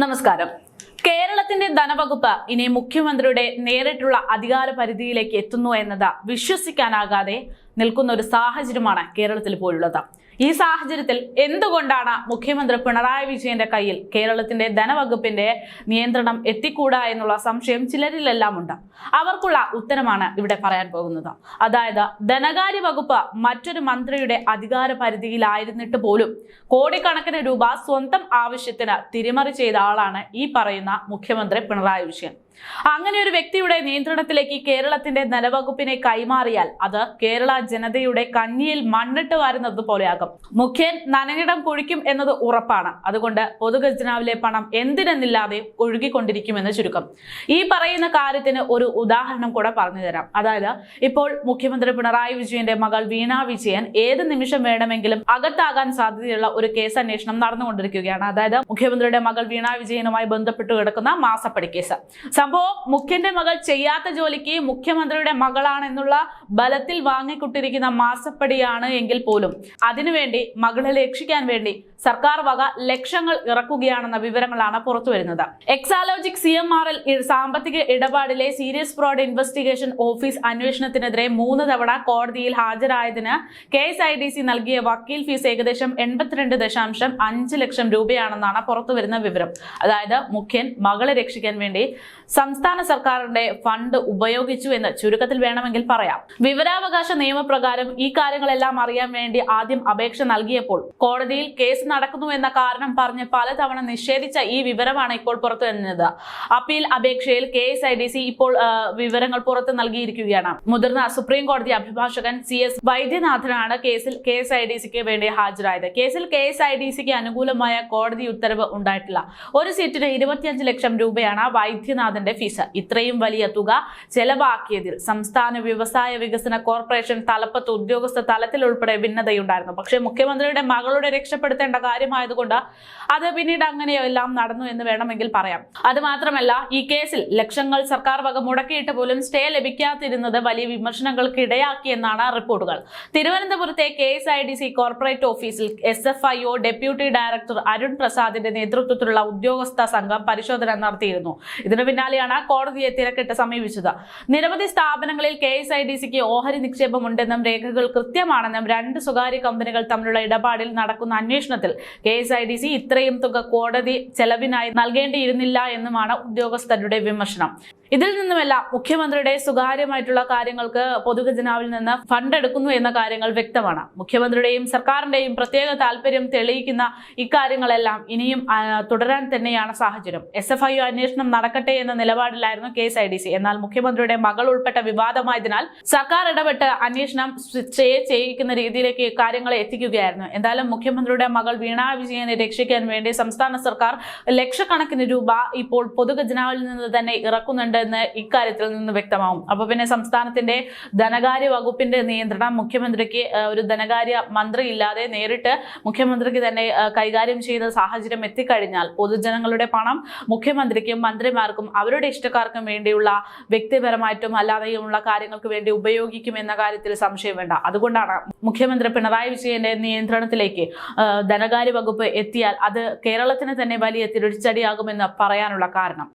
നമസ്കാരം. കേരളത്തിന്റെ ധനവകുപ്പ് ഇനി മുഖ്യമന്ത്രിയുടെ നേരിട്ടുള്ള അധികാര പരിധിയിലേക്ക് എത്തുന്നു എന്നത് വിശ്വസിക്കാനാകാതെ നിൽക്കുന്ന ഒരു സാഹചര്യമാണ് കേരളത്തിൽ പോലുള്ളത്. ഈ സാഹചര്യത്തിൽ എന്തുകൊണ്ടാണ് മുഖ്യമന്ത്രി പിണറായി വിജയന്റെ കയ്യിൽ കേരളത്തിന്റെ ധനവകുപ്പിന്റെ നിയന്ത്രണം എത്തിക്കൂടാ എന്നുള്ള സംശയം ചിലരിലെല്ലാം ഉണ്ട്. അവർക്കുള്ള ഉത്തരമാണ് ഇവിടെ പറയാൻ പോകുന്നത്. അതായത്, ധനകാര്യ വകുപ്പ് മറ്റൊരു മന്ത്രിയുടെ അധികാര പരിധിയിലായിരുന്നിട്ട് പോലും കോടിക്കണക്കിന് രൂപ സ്വന്തം ആവശ്യത്തിന് തിരിമറി ചെയ്ത ആളാണ് ഈ പറയുന്ന മുഖ്യമന്ത്രി പിണറായി വിജയൻ. അങ്ങനെ ഒരു വ്യക്തിയുടെ നിയന്ത്രണത്തിലേക്ക് കേരളത്തിന്റെ ധനവകുപ്പിനെ കൈമാറിയാൽ അത് കേരള ജനതയുടെ കഞ്ഞിയിൽ മണ്ണിട്ട് വാരുന്നത് പോലെയാകും. മുഖ്യൻ നനകിടം കുഴിക്കും എന്നത് ഉറപ്പാണ്. അതുകൊണ്ട് പൊതുഖജനാവിലെ പണം എന്തിനെന്നില്ലാതെ ഒഴുകിക്കൊണ്ടിരിക്കുമെന്ന് ചുരുക്കം. ഈ പറയുന്ന കാര്യത്തിന് ഒരു ഉദാഹരണം കൂടെ പറഞ്ഞു തരാം. അതായത്, ഇപ്പോൾ മുഖ്യമന്ത്രി പിണറായി വിജയന്റെ മകൾ വീണ വിജയൻ ഏത് നിമിഷം വേണമെങ്കിലും അകത്താകാൻ സാധ്യതയുള്ള ഒരു കേസ് അന്വേഷണം നടന്നുകൊണ്ടിരിക്കുകയാണ്. അതായത്, മുഖ്യമന്ത്രിയുടെ മകൾ വീണ വിജയനുമായി ബന്ധപ്പെട്ട് കിടക്കുന്ന മാസപ്പടി കേസ്. സംഭവം മുഖ്യന്റെ മകൾ ചെയ്യാത്ത ജോലിക്ക് മുഖ്യമന്ത്രിയുടെ മകളാണെന്നുള്ള ബലത്തിൽ വാങ്ങിക്കൊണ്ടിരിക്കുന്ന മാസപ്പടിയാണ് എങ്കിൽ പോലും അതിനുവേണ്ടി മകളെ രക്ഷിക്കാൻ വേണ്ടി സർക്കാർ വക ലക്ഷങ്ങൾ ഇറക്കുകയാണെന്ന വിവരങ്ങളാണ് പുറത്തുവരുന്നത്. എക്സാലോജിക് CMRL സാമ്പത്തിക ഇടപാടിലെ സീരിയസ് ഫ്രോഡ് ഇൻവെസ്റ്റിഗേഷൻ ഓഫീസ് അന്വേഷണത്തിനെതിരെ 3 തവണ കോടതിയിൽ ഹാജരായതിന് KSIDC നൽകിയ വക്കീൽ ഫീസ് ഏകദേശം 82.5 ലക്ഷം രൂപയാണെന്നാണ് പുറത്തുവരുന്ന വിവരം. അതായത്, മുഖ്യൻ മകളെ രക്ഷിക്കാൻ വേണ്ടി സംസ്ഥാന സർക്കാരിന്റെ ഫണ്ട് ഉപയോഗിച്ചു എന്ന് ചുരുക്കത്തിൽ വേണമെങ്കിൽ പറയാം. വിവരാവകാശ നിയമപ്രകാരം ഈ കാര്യങ്ങളെല്ലാം അറിയാൻ വേണ്ടി ആദ്യം അപേക്ഷ നൽകിയപ്പോൾ കോടതിയിൽ കേസ് നടക്കുന്നു എന്ന കാരണം പറഞ്ഞ് പലതവണ നിഷേധിച്ച ഈ വിവരമാണ് ഇപ്പോൾ പുറത്തു വരുന്നത്. അപ്പീൽ അപേക്ഷയിൽ KSIDC ഇപ്പോൾ വിവരങ്ങൾ പുറത്തു നൽകിയിരിക്കുകയാണ്. മുതിർന്ന സുപ്രീം കോടതി അഭിഭാഷകൻ CS വൈദ്യനാഥനാണ് കേസിൽ KSIDCക്ക് വേണ്ടി ഹാജരായത്. കേസിൽ KSIDCക്ക് അനുകൂലമായ കോടതി ഉത്തരവ് ഉണ്ടായിട്ടില്ല. ഒരു സീറ്റിന് 25 ലക്ഷം രൂപയാണ് വൈദ്യനാഥന്റെ ഫീസ്. ഇത്രയും വലിയ തുക ചെലവാക്കിയതിൽ സംസ്ഥാന വ്യവസായ വികസന കോർപ്പറേഷൻ തലപ്പത്ത് ഉദ്യോഗസ്ഥ തലത്തിൽ ഉൾപ്പെടെ ഭിന്നതയുണ്ടായിരുന്നു. പക്ഷേ മുഖ്യമന്ത്രിയുടെ മകളുടെ രക്ഷപ്പെടുത്തേണ്ട കാര്യമായതുകൊണ്ട് അത് പിന്നീട് അങ്ങനെയെല്ലാം നടന്നു എന്ന് വേണമെങ്കിൽ പറയാം. അത് മാത്രമല്ല, ഈ കേസിൽ ലക്ഷങ്ങൾ സർക്കാർ വക മുടക്കിയിട്ട് പോലും സ്റ്റേ ലഭിക്കാതിരുന്നത് വലിയ വിമർശനങ്ങൾക്ക് ഇടയാക്കിയെന്നാണ് റിപ്പോർട്ടുകൾ. തിരുവനന്തപുരത്തെ KSIDC കോർപ്പറേറ്റ് ഓഫീസിൽ SFIO ഡെപ്യൂട്ടി ഡയറക്ടർ അരുൺ പ്രസാദിന്റെ നേതൃത്വത്തിലുള്ള ഉദ്യോഗസ്ഥ സംഘം പരിശോധന നടത്തിയിരുന്നു. ഇതിനു പിന്നാലെയാണ് കോടതിയെ തിരക്കിട്ട് സമീപിച്ചത്. നിരവധി സ്ഥാപനങ്ങളിൽ KSIDCക്ക് ഓഹരി നിക്ഷേപമുണ്ടെന്നും രേഖകൾ കൃത്യമാണെന്നും 2 സ്വകാര്യ കമ്പനികൾ തമ്മിലുള്ള ഇടപാടിൽ നടക്കുന്ന അന്വേഷണത്തിൽ KSIDC ഇത്രയും തുക കോടതി ചെലവിനായി നൽകേണ്ടിയിരുന്നില്ല എന്നുമാണ് ഉദ്യോഗസ്ഥരുടെ വിമർശനം. ഇതിൽ നിന്നുമെല്ലാം മുഖ്യമന്ത്രിയുടെ സ്വകാര്യമായിട്ടുള്ള കാര്യങ്ങൾക്ക് പൊതുഖജനാവിൽ നിന്ന് ഫണ്ട് എടുക്കുന്നു എന്ന കാര്യങ്ങൾ വ്യക്തമാണ്. മുഖ്യമന്ത്രിയുടെയും സർക്കാരിന്റെയും പ്രത്യേക താല്പര്യം തെളിയിക്കുന്ന ഇക്കാര്യങ്ങളെല്ലാം ഇനിയും തുടരാൻ തന്നെയാണ് സാഹചര്യം. SFIO അന്വേഷണം നടക്കട്ടെ എന്ന നിലപാടിലായിരുന്നു KSIDC. എന്നാൽ മുഖ്യമന്ത്രിയുടെ മകൾ ഉൾപ്പെട്ട വിവാദമായതിനാൽ സർക്കാർ ഇടപെട്ട് അന്വേഷണം സ്റ്റേ ചെയ്യിക്കുന്ന രീതിയിലേക്ക് കാര്യങ്ങളെ എത്തിക്കുകയായിരുന്നു. എന്തായാലും മുഖ്യമന്ത്രിയുടെ മകൾ വീണ വിജയനെ രക്ഷിക്കാൻ വേണ്ടി സംസ്ഥാന സർക്കാർ ലക്ഷക്കണക്കിന് രൂപ ഇപ്പോൾ പൊതുഖജനാവിൽ നിന്ന് തന്നെ ഇറക്കുന്നുണ്ട് എന്ന് ഇക്കാര്യത്തിൽ നിന്ന് വ്യക്തമാവും. അപ്പൊ പിന്നെ സംസ്ഥാനത്തിന്റെ ധനകാര്യ വകുപ്പിന്റെ നിയന്ത്രണം മുഖ്യമന്ത്രിക്ക് ഒരു ധനകാര്യ മന്ത്രി ഇല്ലാതെ നേരിട്ട് മുഖ്യമന്ത്രിക്ക് തന്നെ കൈകാര്യം ചെയ്യുന്ന സാഹചര്യം എത്തിക്കഴിഞ്ഞാൽ പൊതുജനങ്ങളുടെ പണം മുഖ്യമന്ത്രിക്കും മന്ത്രിമാർക്കും അവരുടെ ഇഷ്ടക്കാർക്കും വേണ്ടിയുള്ള വ്യക്തിപരമായിട്ടും അല്ലാതെയുമുള്ള കാര്യങ്ങൾക്ക് വേണ്ടി ഉപയോഗിക്കും എന്ന കാര്യത്തിൽ സംശയം വേണ്ട. അതുകൊണ്ടാണ് മുഖ്യമന്ത്രി പിണറായി വിജയന്റെ നിയന്ത്രണത്തിലേക്ക് ധനകാര്യ വകുപ്പ് എത്തിയാൽ അത് കേരളത്തിന് തന്നെ വലിയ തിരിച്ചടിയാകുമെന്ന് പറയാനുള്ള കാരണം.